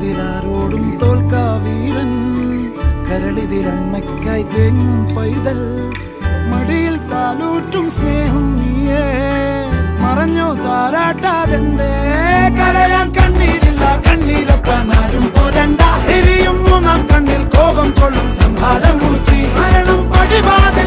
ഇതിലാരോടും തോൽക്കാ വീരൻ, കരളിതിലമ്മയ്ക്കായി തേങ്ങും പൈതൽ, മടിയിൽ പാലൂറ്റും സ്നേഹം നീയേ. മറഞ്ഞോ താരാട്ടാതെന്തേ, കരയാൻ കണ്ണീരില്ല, കണ്ണീരൊപ്പാനാരും പോരണ്ട. എരിയും മൂന്നാം കണ്ണിൽ കോപം കൊള്ളും സംഹാരമൂർത്തി, മരണം പടിവാതെ